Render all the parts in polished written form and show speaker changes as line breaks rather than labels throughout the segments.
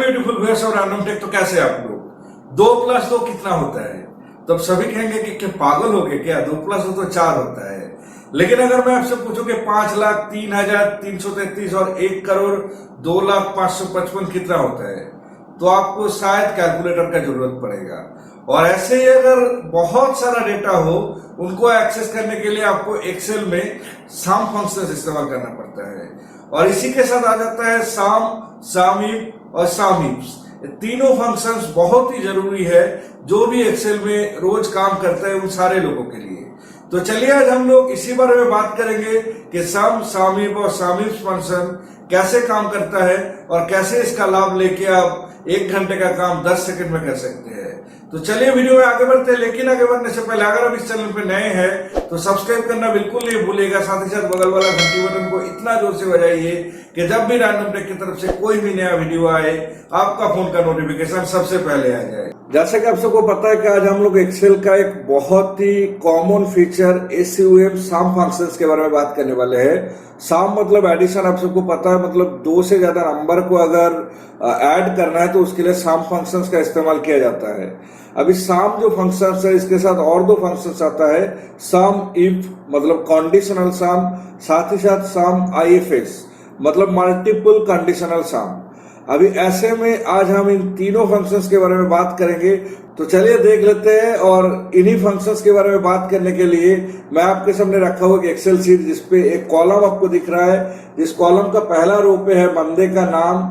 Beautiful viewers और random take. तो कैसे आप लोग? 2+2 कितना होता है? तब सभी कहेंगे कि क्या पागल हो गए क्या, 2+2 तो 4 होता है। लेकिन अगर मैं आपसे पूछूं कि 5,03,333 और 1,02,0555 कितना होता है, तो आपको शायद कैलकुलेटर का जरूरत पड़ेगा। और ऐसे ही अगर बहुत सारा डेटा हो, उनको एक्सेस करने के लिए आपको एक्सेल में साम फंक्शन इस्तेमाल करना पड़ता है। और इसी के साथ आ जाता है साम, सामीप और सामीप्स। तीनों फंक्शंस बहुत ही जरूरी है जो भी एक्सेल में रोज काम करता है उन सारे लोगों के लिए। तो चलिए आज हम लोग इसी बारे में बात करेंगे कि सम, सामीप और सामीप्स फंक्शन कैसे काम करता है और कैसे इसका लाभ लेके आप 1 घंटे का काम 10 सेकंड में कर सकते हैं। तो चलिए वीडियो में आगे बढ़ते हैं, लेकिन आगे बढ़ने से पहले अगर आप इस चैनल पे नए हैं तो सब्सक्राइब करना बिल्कुल नहीं भूलिएगा। साथ ही साथ बगल वाला घंटी बटन को इतना जोर से बजाइए कि जब भी रैंडम टेक की तरफ से कोई भी नया वीडियो आए आपका फोन का नोटिफिकेशन सबसे पहले आ जाए। जैसे कि आप सबको पता है कि आज हम लोग एक्सेल का एक बहुत ही कॉमन फीचर एसयूएम साम फंक्शंस के बारे में बात करने वाले हैं। साम मतलब एडिशन, आप सबको पता है, मतलब 2 से ज्यादा नंबर को अगर ऐड करना है तो उसके लिए साम फंक्शंस का इस्तेमाल किया जाता है। अभी साम जो फंक्शंस है इसके साथ और 2 फंक्शंस आता है, सम इफ मतलब कंडीशनल सम, साथ ही साथ सम आईएफएस मतलब मल्टीपल कंडीशनल सम। अभी ऐसे में आज हम इन तीनों फंक्शंस के बारे में बात करेंगे। तो चलिए देख लेते हैं। और इन्हीं फंक्शंस के बारे में बात करने के लिए मैं आपके सामने रखा हुआ एक एक्सेल शीट जिसपे एक कॉलम आपको दिख रहा है। जिस कॉलम का पहला रो पे है बंदे का नाम,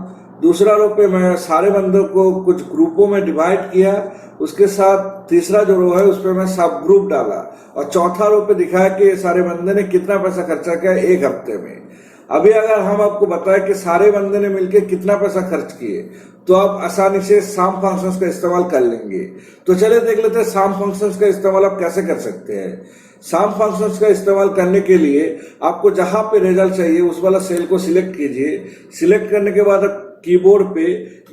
दूसरा रो पे मैं सारे बंदों को कुछ ग्रुपों में डिवाइड किया, उसके साथ तीसरा जो रो है उस पर मैं सब ग्रुप डाला, और चौथा रो पे दिखाया कि सारे बंदे ने कितना पैसा खर्चा किया 1 हफ्ते में। अभी अगर हम आपको बताएं कि सारे बंदे ने मिलकर कितना पैसा खर्च किए तो आप आसानी से साम फंक्शंस का इस्तेमाल कर लेंगे। तो चलिए देख लेते हैं साम फंक्शंस का इस्तेमाल आप कैसे कर सकते हैं। साम फंक्शंस का इस्तेमाल करने के लिए आपको जहां पे रिजल्ट चाहिए उस वाला सेल को सिलेक्ट कीजिए। सिलेक्ट करने के बाद आप कीबोर्ड पे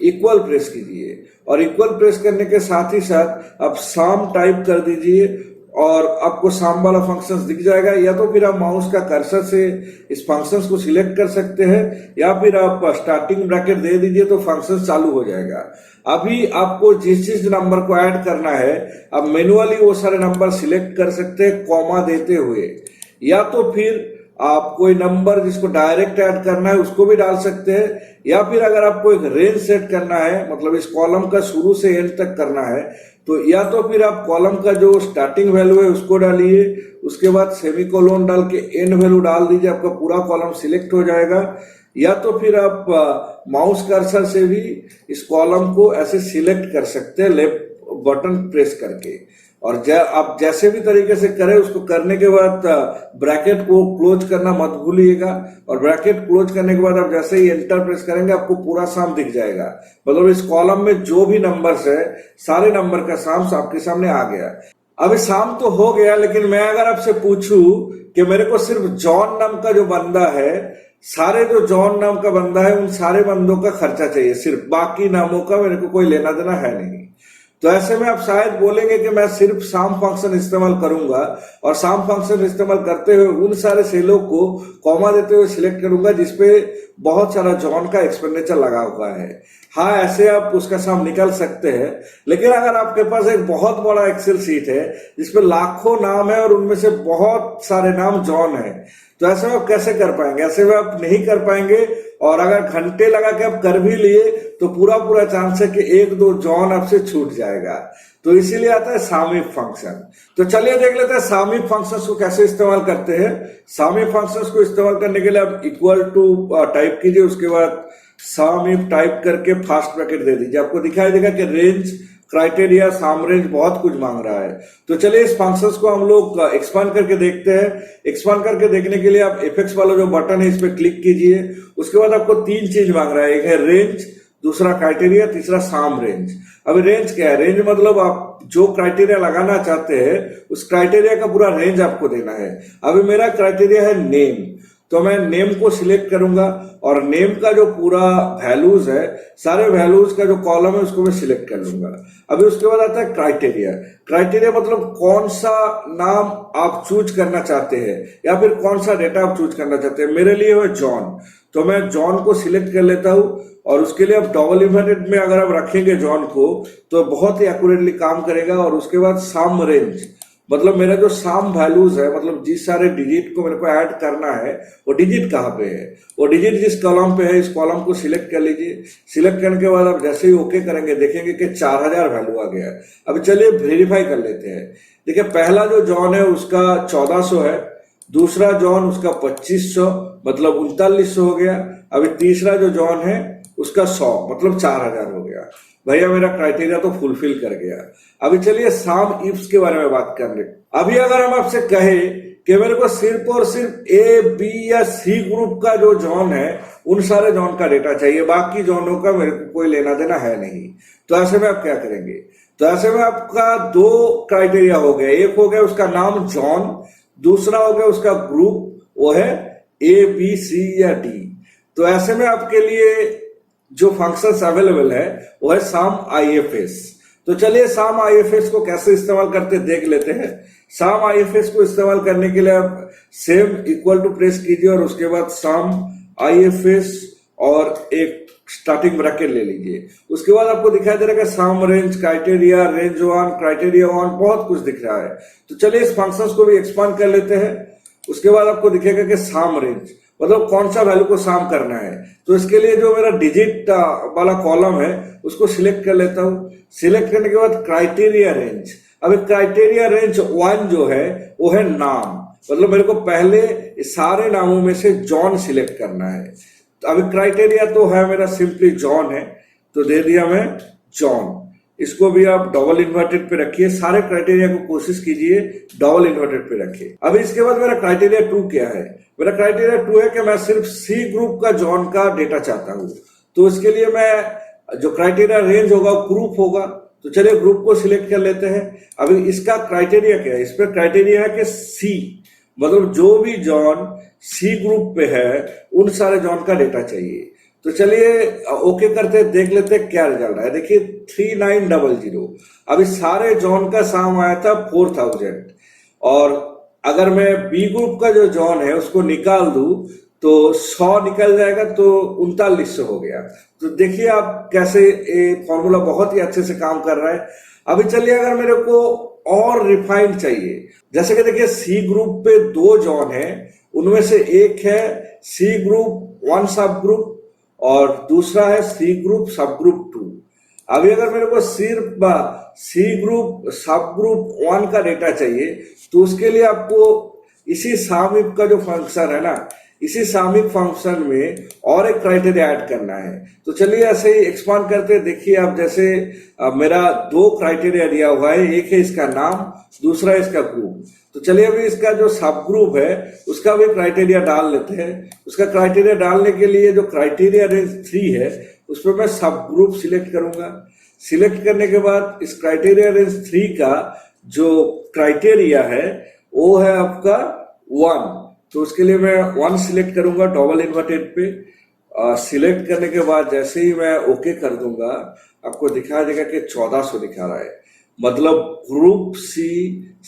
इक्वल प्रेस कीजिए, और इक्वल प्रेस करने के साथ ही साथ आप साम टाइप कर दीजिए और आपको साम वाला फंक्शंस दिख जाएगा। या तो फिर आप माउस का कर्सर से इस फंक्शंस को सिलेक्ट कर सकते हैं, या फिर आप स्टार्टिंग ब्रैकेट दे दीजिए तो फंक्शंस चालू हो जाएगा। अभी आपको जिस नंबर को ऐड करना है आप मैन्युअली वो सारे नंबर सिलेक्ट कर सकते हैं कॉमा देते हुए, या तो फिर आप कोई नंबर जिसको डायरेक्ट ऐड करना है उसको भी डाल सकते हैं, या फिर अगर आपको एक रेंज सेट करना है मतलब इस कॉलम का शुरू से एंड तक करना है तो या तो फिर आप कॉलम का जो स्टार्टिंग वैल्यू है उसको डालिए, उसके बाद सेमीकोलन डाल के एंड वैल्यू डाल दीजिए, आपका पूरा कॉलम सिलेक्ट हो जाएगा। या तो फिर आप माउस कर्सर से भी इस कॉलम को ऐसे सिलेक्ट कर सकते हैं लेफ्ट बटन प्रेस करके। और आप जैसे भी तरीके से करें उसको करने के बाद ब्रैकेट को क्लोज करना मत भूलिएगा, और ब्रैकेट क्लोज करने के बाद आप जैसे ही एंटर प्रेस करेंगे आपको पूरा साम दिख जाएगा। मतलब इस कॉलम में जो भी नंबर्स है सारे नंबर का साम आपके सामने आ गया। अभी साम तो हो गया, लेकिन मैं अगर आपसे पूछूं कि मेरे को सिर्फ जॉन नाम का जो बंदा है, सारे जो जॉन नाम का बंदा है उन सारे बंदों का खर्चा चाहिए, सिर्फ बाकी नामों का मेरे को कोई लेना देना है नहीं। तो ऐसे में आप शायद बोलेंगे कि मैं सिर्फ साम फंक्शन इस्तेमाल करूंगा और साम फंक्शन इस्तेमाल करते हुए उन सारे सेलों को कॉमा देते हुए सिलेक्ट करूंगा जिसपे बहुत सारा जॉन का एक्सपेंडिचर लगा हुआ है। हाँ, ऐसे आप उसका साम निकाल सकते हैं, लेकिन अगर आपके पास एक बहुत बड़ा एक्सेल शीट है जिसपे लाखों नाम है और उनमें से बहुत सारे नाम जॉन है, तो ऐसे में आप कैसे कर पाएंगे? ऐसे में आप नहीं कर पाएंगे, और अगर घंटे लगा के आप कर भी लिए तो पूरा चांस है कि 1-2 जॉन आपसे छूट जाएगा। तो इसीलिए आता है सामीप फंक्शन। तो चलिए देख लेते हैं सामीप फंक्शंस को कैसे इस्तेमाल करते हैं। सामीप फंक्शंस को इस्तेमाल करने के लिए आप इक्वल टू टाइप कीजिए, उसके बाद सामीप टाइप करके फास्ट ब्रैकेट दे दीजिए। आपको दिखाई देगा कि रेंज, क्राइटेरिया, साम रेंज बहुत कुछ मांग रहा है। तो चलिए इस फंक्शंस को हम लोग एक्सपांड करके देखते हैं। एक्सपांड करके देखने के लिए आप एफेक्ट्स वाला जो बटन है इस पे क्लिक कीजिए। उसके बाद आपको 3 चीज मांग रहा है, एक है रेंज, दूसरा क्राइटेरिया, तीसरा साम रेंज। अभी रेंज क्या है? रेंज मतलब आप जो क्राइटेरिया लगाना चाहते हैं उस क्राइटेरिया का पूरा रेंज आपको देना है। अभी मेरा क्राइटेरिया है नेम, तो मैं नेम को सिलेक्ट करूंगा और नेम का जो पूरा वैल्यूज है, सारे वैल्यूज का जो कॉलम है उसको मैं सिलेक्ट कर लूंगा। अभी उसके बाद आता है क्राइटेरिया। क्राइटेरिया मतलब कौन सा नाम आप चूज करना चाहते हैं या फिर कौन सा डेटा आप चूज करना चाहते हैं। मेरे लिए है जॉन, तो मैं जॉन को सिलेक्ट कर लेता हूँ और उसके लिए अब डबल इन्वर्टेड में अगर आप रखेंगे जॉन को तो बहुत ही एक्यूरेटली काम करेगा। और उसके बाद सम रेंज, मतलब मेरा जो सम वैल्यूज है, मतलब जिस सारे डिजिट को मेरे को ऐड करना है वो डिजिट कहाँ पे है, वो डिजिट जिस कॉलम पे है इस कॉलम को सिलेक्ट कर लीजिए। सिलेक्ट करने के बाद आप जैसे ही ओके करेंगे देखेंगे कि 4000 वैल्यू आ गया है। अभी चलिए वेरीफाई कर लेते हैं। देखिए पहला जो जॉन है उसका 1400 है, दूसरा जॉन उसका 2500 मतलब 3900 हो गया। अभी तीसरा जो जॉन है उसका 100 मतलब 4000 हो गया। भैया मेरा क्राइटेरिया तो फुलफिल कर गया। अभी चलिए सम इफ्स के बारे में बात कर रहे। अभी अगर हम आपसे कहे कि मेरे को सिर्फ और सिर्फ ए बी या सी ग्रुप का जो जॉन है उन सारे जॉन का डेटा चाहिए, बाकी जॉनों का मेरे को कोई लेना देना है नहीं, तो ऐसे में आप क्या करेंगे? तो ऐसे में आपका दो क्राइटेरिया हो गया। एक हो गया उसका नाम जॉन, दूसरा हो गया उसका ग्रुप, वो है ए बी सी या डी। तो ऐसे में आपके लिए जो फंक्शंस अवेलेबल है वो है सम IFS। तो चलिए सम IFS को कैसे इस्तेमाल करते देख लेते हैं। सम IFS को इस्तेमाल करने के लिए आप सेम इक्वल टू प्रेस कीजिए और उसके बाद सम IFS और एक स्टार्टिंग ब्रैकेट ले लीजिए। उसके बाद आपको दिखाई दे रहा है सम रेंज, क्राइटेरिया, रेंज 1, क्राइटेरिया 1, बहुत कुछ दिख रहा है। तो चलिए इस फंक्शंस को भी एक्सपांड कर लेते हैं। उसके बाद आपको दिखेगा कि सम रेंज मतलब कौन सा वैल्यू को सम करना है। तो इसके लिए जो मेरा डिजिट वाला कॉलम है उसको सिलेक्ट कर लेता हूं। सिलेक्ट करने के बाद क्राइटेरिया रेंज, अब क्राइटेरिया रेंज 1 जो है वो है नाम, मतलब मेरे को पहले सारे नामों में से जॉन सिलेक्ट करना है। तो अभी क्राइटेरिया तो है मेरा सिंपली जॉन है, तो दे दिया मैं जॉन। इसको भी आप डबल इन्वर्टेड पे रखिए, सारे क्राइटेरिया को कोशिश कीजिए डबल इन्वर्टेड पे रखिए। अभी इसके बाद मेरा क्राइटेरिया 2 क्या है? मेरा क्राइटेरिया 2 है कि मैं सिर्फ सी ग्रुप का जॉन का डेटा चाहता हूं। तो इसके लिए मैं जो क्राइटेरिया रेंज होगा वो ग्रुप होगा। तो चलिए ग्रुप को सिलेक्ट कर लेते हैं। अभी इसका क्राइटेरिया क्या है? इस पर क्राइटेरिया है कि सी, मतलब जो भी जॉन सी ग्रुप पे है उन सारे जॉन का डेटा चाहिए। तो चलिए ओके करते देख लेते हैं क्या रिजल्ट आया। देखिए 3900। अभी सारे जॉन का सम आया था 4000 और अगर मैं बी ग्रुप का जो जॉन है उसको निकाल दूं तो 100 निकल जाएगा, तो 3900 हो गया। तो देखिए आप कैसे ये फॉर्मूला बहुत ही अच्छे से काम कर रहा है। अभी चलिए अगर मेरे को और रिफाइंड चाहिए, जैसे कि देखिए सी ग्रुप पे 2 जॉन है, उनमें से एक है सी ग्रुप 1 सब ग्रुप और दूसरा है सी ग्रुप सब ग्रुप 2। अभी अगर मेरे को सिर्फ सी ग्रुप सब ग्रुप 1 का डेटा चाहिए तो उसके लिए आपको इसी सम इफ का जो फंक्शन है ना, इसी सम इफ फंक्शन में और एक क्राइटेरिया ऐड करना है। तो चलिए ऐसे ही एक्सपांड करते हैं। देखिए आप जैसे मेरा 2 क्राइटेरिया दिया हुआ है, एक है इसका नाम, दूसरा है इसका ग्रुप। तो चलिए अभी इसका जो सब ग्रुप है उसका भी क्राइटेरिया डाल लेते हैं। उसका क्राइटेरिया डालने के लिए जो क्राइटेरिया रेंज 3 है उस पर मैं सब ग्रुप सिलेक्ट करूंगा। सिलेक्ट करने के बाद इस क्राइटेरिया रेंज 3 का जो क्राइटेरिया है वो है आपका 1। तो उसके लिए मैं 1 सिलेक्ट करूंगा डबल इन्वर्टेड पे। सिलेक्ट करने के बाद जैसे ही मैं ओके कर दूंगा आपको दिखा देगा कि 1400 दिखा रहा है, मतलब ग्रुप सी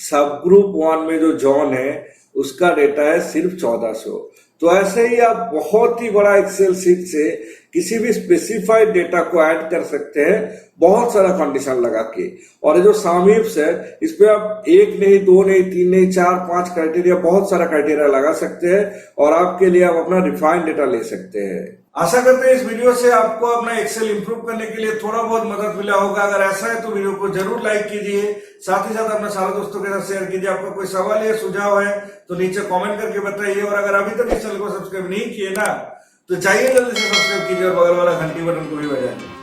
सब ग्रुप 1 में जो जॉन है उसका डेटा है सिर्फ 1400। तो ऐसे ही आप बहुत ही बड़ा एक्सेल शीट से किसी भी स्पेसिफाइड डेटा को ऐड कर सकते हैं बहुत सारा कंडीशन लगा के। और ये जो सम इफ्स है इस पे आप 1 नहीं, 2 नहीं, 3 नहीं, 4, 5 क्राइटेरिया, बहुत सारा क्राइटेरिया लगा सकते हैं और आपके लिए आप अपना रिफाइंड डेटा ले सकते हैं। आशा करते हैं इस वीडियो से आपको अपना एक्सेल इंप्रूव करने के लिए थोड़ा बहुत मदद मिला होगा। अगर ऐसा है तो वीडियो को जरूर लाइक कीजिए, साथ ही साथ अपने सारे दोस्तों के साथ शेयर कीजिए। आपका कोई सवाल या सुझाव है तो नीचे कमेंट करके बताइए। और अगर अभी तक इस चैनल को सब्सक्राइब नहीं किए ना तो चाहिए जल्दी से सब्सक्राइब कीजिए और बगल वाला घंटी बटन को भी बजाएं।